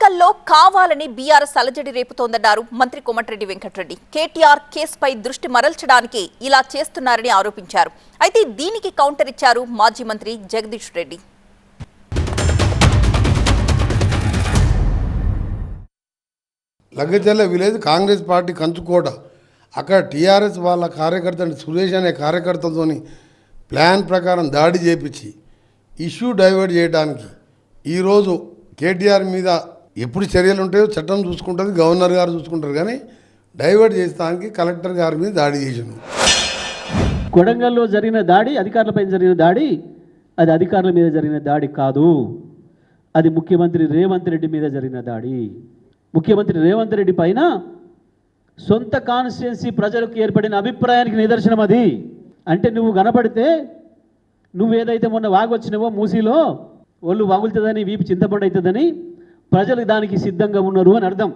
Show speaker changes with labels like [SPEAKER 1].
[SPEAKER 1] ఎన్నికల్లో కావాలని బీఆర్ఎస్ అలజడి రేపుతోందన్నారు మంత్రి కోమటిరెడ్డి వెంకటరెడ్డి. కేటీఆర్ కేసుపై దృష్టి మరల్చడానికి ఇలా చేస్తున్నారని ఆరోపించారు. అయితే దీనికి కౌంటర్ ఇచ్చారు మాజీ మంత్రి జగదీష్ రెడ్డి.
[SPEAKER 2] లగ్గచెల్ల విలేజ్ కాంగ్రెస్ పార్టీ కంచుకోట. అక్కడ టీఆర్ఎస్ వాళ్ళ కార్యకర్తని సురేష్ అనే కార్యకర్తలతోని ప్లాన్ ప్రకారం దాడి చేపించి ఇష్యూ డైవర్ట్ చేయడానికి ఈరోజు కేటీఆర్ మీద ఎప్పుడు చర్యలు ఉంటాయో చట్టం చూసుకుంటుంది, గవర్నర్ గారు చూసుకుంటారు. కానీ డైవర్ట్ చేస్తానికి కలెక్టర్ గారి మీద దాడి చేసిండు.
[SPEAKER 3] కొడంగల్లో జరిగిన దాడి అధికారులపై జరిగిన దాడి, అది అధికారుల మీద జరిగిన దాడి కాదు, అది ముఖ్యమంత్రి రేవంత్ రెడ్డి మీద జరిగిన దాడి. ముఖ్యమంత్రి రేవంత్ రెడ్డి పైన సొంత కాన్స్టిట్యున్సీ ప్రజలకు ఏర్పడిన అభిప్రాయానికి నిదర్శనం అది. అంటే నువ్వు కనపడితే నువ్వేదైతే మొన్న వాగొచ్చినావో మూసీలో ఒళ్ళు వాగులుతుందని, వీపు చింతపండు అవుతుందని ప్రజలు దానికి సిద్ధంగా ఉన్నారు అని అర్థం.